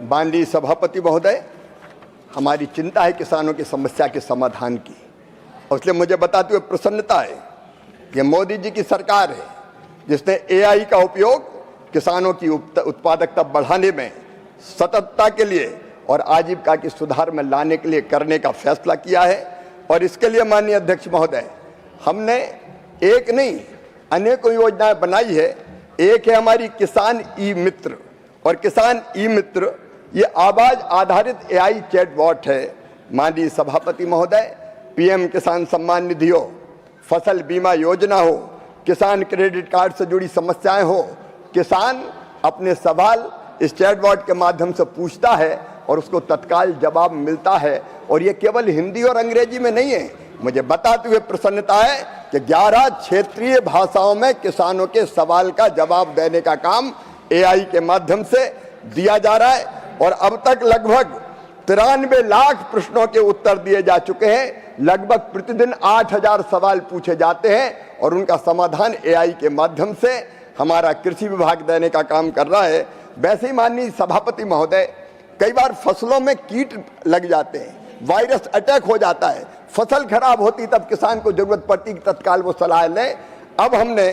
माननीय सभापति महोदय, हमारी चिंता है किसानों की समस्या के समाधान की, और इसलिए मुझे बताते हुए प्रसन्नता है कि मोदी जी की सरकार है जिसने एआई का उपयोग किसानों की उत्पादकता बढ़ाने में, सततता के लिए और आजीविका के सुधार में लाने के लिए करने का फैसला किया है। और इसके लिए माननीय अध्यक्ष महोदय, हमने एक नहीं अनेकों योजनाएं बनाई है। एक है हमारी किसान ई मित्र, और किसान ई मित्र ये आवाज आधारित एआई चैटबॉट है। माननीय सभापति महोदय, पीएम किसान सम्मान निधि हो, फसल बीमा योजना हो, किसान क्रेडिट कार्ड से जुड़ी समस्याएं हो, किसान अपने सवाल इस चैटबॉट के माध्यम से पूछता है और उसको तत्काल जवाब मिलता है। और ये केवल हिंदी और अंग्रेजी में नहीं है। मुझे बताते हुए प्रसन्नता है कि 11 क्षेत्रीय भाषाओं में किसानों के सवाल का जवाब देने का काम एआई के माध्यम से दिया जा रहा है। और अब तक लगभग 93 लाख प्रश्नों के उत्तर दिए जा चुके हैं। लगभग प्रतिदिन 8000 सवाल पूछे जाते हैं और उनका समाधान एआई के माध्यम से हमारा कृषि विभाग देने का काम कर रहा है। वैसे ही माननीय सभापति महोदय, कई बार फसलों में कीट लग जाते हैं, वायरस अटैक हो जाता है, फसल खराब होती, तब किसान को जरूरत पड़ती कि तत्काल वो सलाह लें। अब हमने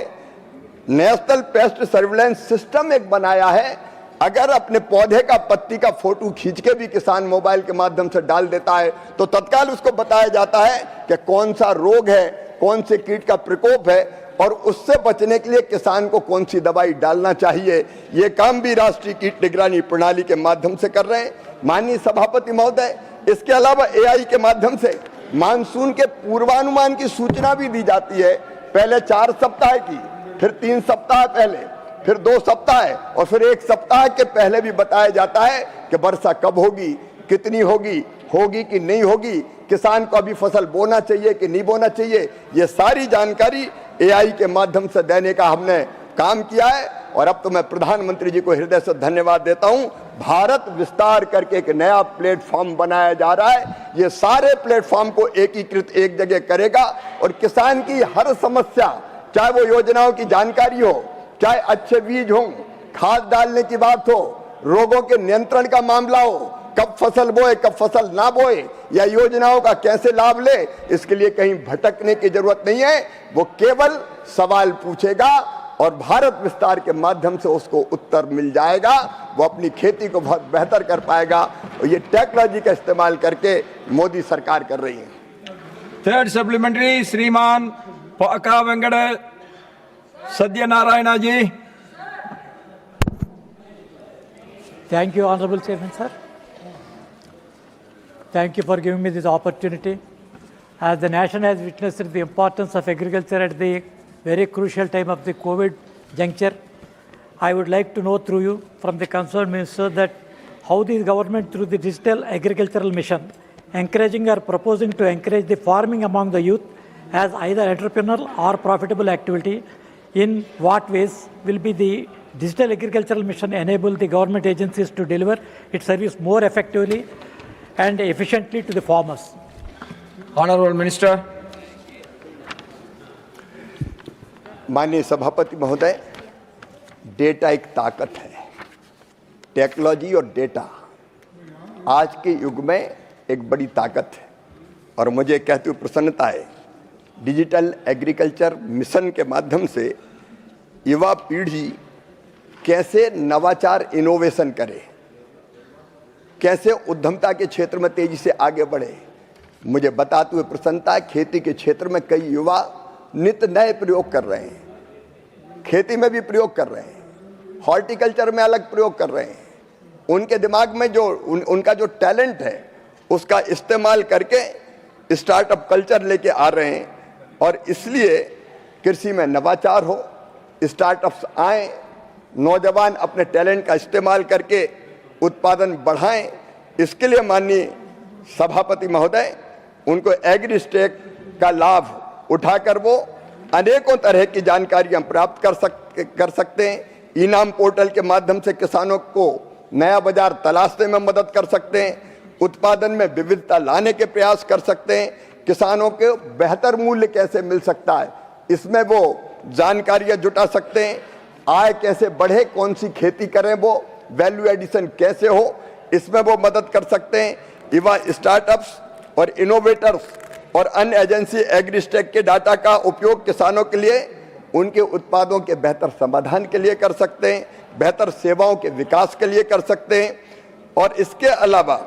नेशनल पेस्ट सर्विलेंस सिस्टम एक बनाया है। अगर अपने पौधे का पत्ती का फोटो खींच के भी किसान मोबाइल के माध्यम से डाल देता है तो तत्काल उसको बताया जाता है कि कौन सा रोग है, कौन से कीट का प्रकोप है और उससे बचने के लिए किसान को कौन सी दवाई डालना चाहिए। ये काम भी राष्ट्रीय कीट निगरानी प्रणाली के माध्यम से कर रहे हैं। माननीय सभापति महोदय, इसके अलावा एआई के माध्यम से मानसून के पूर्वानुमान की सूचना भी दी जाती है। पहले 4 सप्ताह की, फिर 3 सप्ताह पहले, फिर 2 सप्ताह और फिर 1 सप्ताह के पहले भी बताया जाता है कि वर्षा कब होगी, कितनी होगी, होगी कि नहीं होगी, किसान को अभी फसल बोना चाहिए कि नहीं बोना चाहिए। ये सारी जानकारी एआई के माध्यम से देने का हमने काम किया है। और अब तो मैं प्रधानमंत्री जी को हृदय से धन्यवाद देता हूं। भारत विस्तार करके एक नया प्लेटफॉर्म बनाया जा रहा है। ये सारे प्लेटफॉर्म को एकीकृत एक जगह करेगा और किसान की हर समस्या, चाहे वो योजनाओं की जानकारी हो, चाहे अच्छे बीज हो, खाद डालने की बात हो, रोगों के नियंत्रण का मामला हो, कब फसल बोए कब फसल ना बोए, या योजनाओं का कैसे लाभ ले, इसके लिए कहीं भटकने की जरूरत नहीं है। वो केवल सवाल पूछेगा और भारत विस्तार के माध्यम से उसको उत्तर मिल जाएगा। वो अपनी खेती को बहुत बेहतर कर पाएगा। और ये टेक्नोलॉजी का इस्तेमाल करके मोदी सरकार कर रही है। थर्ड सप्लीमेंट्री श्रीमान पका वेंकट सत्यनारायण जी। Thank you, Honorable Chairman, sir. Thank you for giving me this opportunity. As the nation has witnessed the importance of agriculture at the very crucial time of the COVID juncture, I would like to know through you from the concerned minister that how the government through the digital agricultural mission encouraging or proposing to encourage the farming among the youth as either entrepreneurial or profitable activity. In what ways will be the digital agricultural mission enable the government agencies to deliver its service more effectively and efficiently to the farmers? Honorable Minister. माननीय सभापति महोदय, data एक ताकत है। Technology और data आज के युग में एक बड़ी ताकत है। और मुझे कहते हुए प्रसन्नता है, डिजिटल एग्रीकल्चर मिशन के माध्यम से युवा पीढ़ी कैसे नवाचार इनोवेशन करे, कैसे उद्यमता के क्षेत्र में तेजी से आगे बढ़े। मुझे बताते हुए प्रसन्नता है, खेती के क्षेत्र में कई युवा नित्य नए प्रयोग कर रहे हैं, खेती में भी प्रयोग कर रहे हैं, हॉर्टिकल्चर में अलग प्रयोग कर रहे हैं। उनके दिमाग में जो उनका जो टैलेंट है उसका इस्तेमाल करके स्टार्टअप कल्चर लेके आ रहे हैं। और इसलिए कृषि में नवाचार हो, स्टार्टअप्स आए, नौजवान अपने टैलेंट का इस्तेमाल करके उत्पादन बढ़ाएं। इसके लिए माननीय सभापति महोदय, उनको एग्रीस्टेक का लाभ उठाकर वो अनेकों तरह की जानकारियां प्राप्त कर सकते हैं। इनाम पोर्टल के माध्यम से किसानों को नया बाजार तलाशने में मदद कर सकते हैं, उत्पादन में विविधता लाने के प्रयास कर सकते हैं, किसानों के बेहतर मूल्य कैसे मिल सकता है इसमें वो जानकारियां जुटा सकते हैं, आय कैसे बढ़े, कौन सी खेती करें, वो वैल्यू एडिशन कैसे हो, इसमें वो मदद कर सकते हैं। युवा स्टार्टअप्स और इनोवेटर्स और अन्य एजेंसी एग्रीस्टेक के डाटा का उपयोग किसानों के लिए उनके उत्पादों के बेहतर समाधान के लिए कर सकते हैं, बेहतर सेवाओं के विकास के लिए कर सकते हैं। और इसके अलावा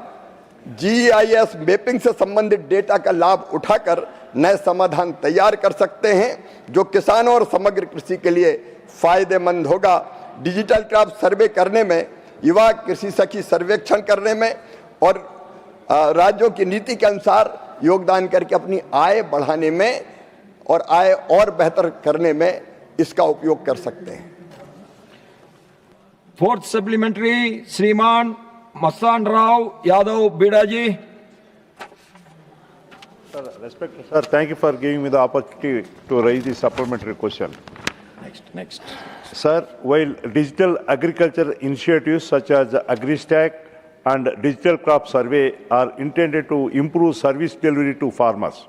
GIS मैपिंग से संबंधित डेटा का लाभ उठाकर नए समाधान तैयार कर सकते हैं जो किसानों और समग्र कृषि के लिए फायदेमंद होगा। डिजिटल क्रॉप सर्वे करने में, युवा कृषि सखी सर्वेक्षण करने में और राज्यों की नीति के अनुसार योगदान करके अपनी आय बढ़ाने में और आय और बेहतर करने में इसका उपयोग कर सकते हैं। Fourth supplementary, Sriman Masan Rao Yadav Bidaji. Sir, respected sir, thank you for giving me the opportunity to raise the supplementary question. Next. Sir, while digital agriculture initiatives such as AgriStack and digital crop survey are intended to improve service delivery to farmers,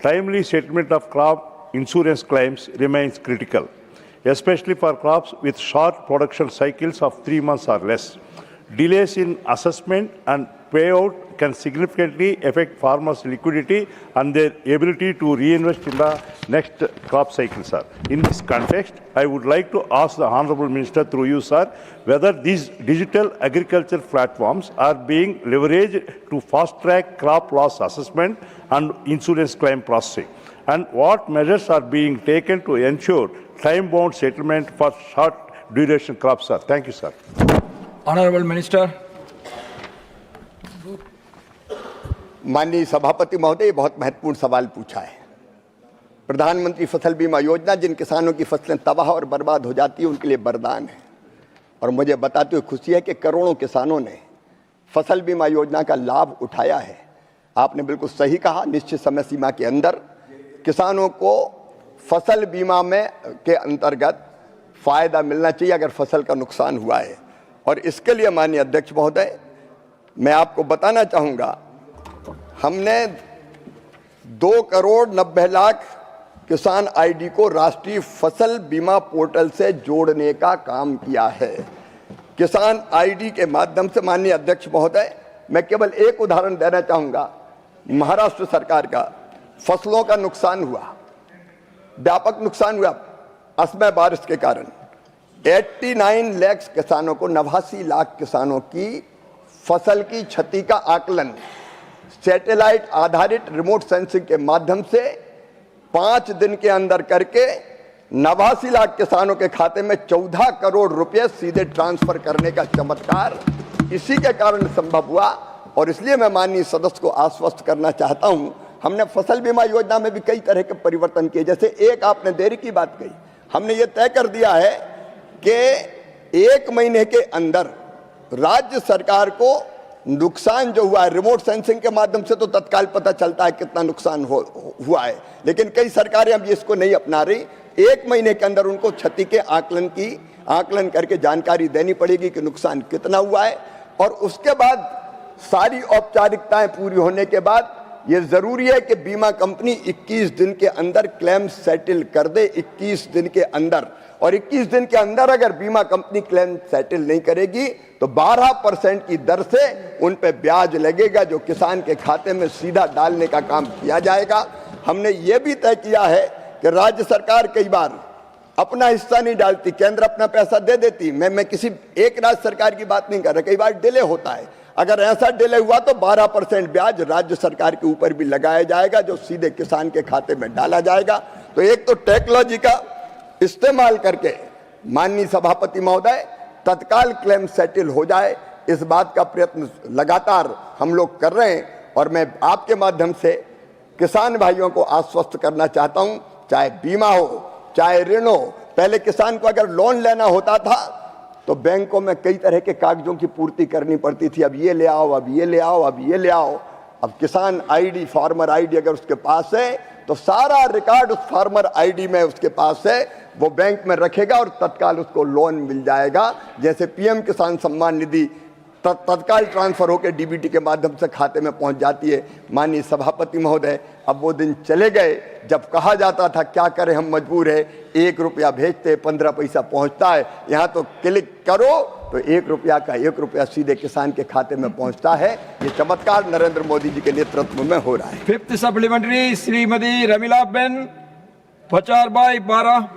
timely settlement of crop insurance claims remains critical, especially for crops with short production cycles of 3 months or less. Delays in assessment and payout can significantly affect farmers' liquidity and their ability to reinvest in the next crop cycle, sir. In this context, I would like to ask the Honorable Minister through you, sir, whether these digital agriculture platforms are being leveraged to fast-track crop loss assessment and insurance claim processing, and what measures are being taken to ensure time-bound settlement for short-duration crops, sir. Thank you, sir. Honorable Minister. माननीय सभापति महोदय, बहुत महत्वपूर्ण सवाल पूछा है। प्रधानमंत्री फसल बीमा योजना जिन किसानों की फसलें तबाह और बर्बाद हो जाती है उनके लिए वरदान है और मुझे बताते हुए खुशी है कि करोड़ों किसानों ने फसल बीमा योजना का लाभ उठाया है। आपने बिल्कुल सही कहा, निश्चित समय सीमा के अंदर किसानों को फसल बीमा में के अंतर्गत फायदा मिलना चाहिए अगर फसल का नुकसान हुआ है। और इसके लिए माननीय अध्यक्ष महोदय, मैं आपको बताना चाहूँगा, हमने 2,90,00,000 किसान आईडी को राष्ट्रीय फसल बीमा पोर्टल से जोड़ने का काम किया है। किसान आईडी के माध्यम से माननीय अध्यक्ष महोदय, मैं केवल एक उदाहरण देना चाहूँगा। महाराष्ट्र सरकार का फसलों का नुकसान हुआ, व्यापक नुकसान हुआ असमय बारिश के कारण। 89 लाख किसानों को, 89 लाख किसानों की फसल की क्षति का आकलन सैटेलाइट आधारित रिमोट सेंसिंग के माध्यम से 5 दिन के अंदर करके 89 लाख किसानों के खाते में 14 करोड़ रुपए सीधे ट्रांसफर करने का चमत्कार इसी के कारण संभव हुआ। और इसलिए मैं माननीय सदस्य को आश्वस्त करना चाहता हूं, हमने फसल बीमा योजना में भी कई तरह के परिवर्तन किए। जैसे एक आपने देरी की बात कही, हमने ये तय कर दिया है कि 1 महीने के अंदर राज्य सरकार को नुकसान जो हुआ है, रिमोट सेंसिंग के माध्यम से तो तत्काल पता चलता है कितना नुकसान हुआ है, लेकिन कई सरकारें अब इसको नहीं अपना रही। 1 महीने के अंदर उनको क्षति के आकलन करके जानकारी देनी पड़ेगी कि नुकसान कितना हुआ है। और उसके बाद सारी औपचारिकताएं पूरी होने के बाद ये जरूरी है कि बीमा कंपनी 21 दिन के अंदर क्लेम सेटल कर दे, 21 दिन के अंदर। और 21 दिन के अंदर अगर बीमा कंपनी क्लेम सेटल नहीं करेगी तो 12% की दर से उन पे ब्याज लगेगा जो किसान के खाते में सीधा डालने का काम किया जाएगा। हमने ये भी तय किया है कि राज्य सरकार कई बार अपना हिस्सा नहीं डालती, केंद्र अपना पैसा दे देती। मैं किसी एक राज्य सरकार की बात नहीं कर रहा, कई बार डिले होता है। अगर ऐसा डिले हुआ तो 12% ब्याज राज्य सरकार के ऊपर भी लगाया जाएगा जो सीधे किसान के खाते में डाला जाएगा। तो एक तो टेक्नोलॉजी का इस्तेमाल करके माननीय सभापति महोदय तत्काल क्लेम सेटल हो जाए, इस बात का प्रयत्न लगातार हम लोग कर रहे हैं। और मैं आपके माध्यम से किसान भाइयों को आश्वस्त करना चाहता हूं, चाहे बीमा हो चाहे ऋण हो, पहले किसान को अगर लोन लेना होता था तो बैंकों में कई तरह के कागजों की पूर्ति करनी पड़ती थी। अब ये ले आओ, अब ये ले आओ, अब ये ले आओ। अब किसान आईडी, फार्मर आईडी अगर उसके पास है तो सारा रिकॉर्ड उस फार्मर आईडी में उसके पास है, वो बैंक में रखेगा और तत्काल उसको लोन मिल जाएगा। जैसे पीएम किसान सम्मान निधि तत्काल ट्रांसफर होकर डीबीटी के माध्यम से खाते में पहुंच जाती है। माननीय सभापति महोदय, अब वो दिन चले गए जब कहा जाता था क्या करें हम मजबूर है, 1 रुपया भेजते 15 पैसा पहुंचता है। यहाँ तो क्लिक करो तो 1 रुपया का 1 रुपया सीधे किसान के खाते में पहुंचता है। ये चमत्कार नरेंद्र मोदी जी के नेतृत्व में हो रहा है। Fifth supplementary Shrimati Ramila Ben, 50/12।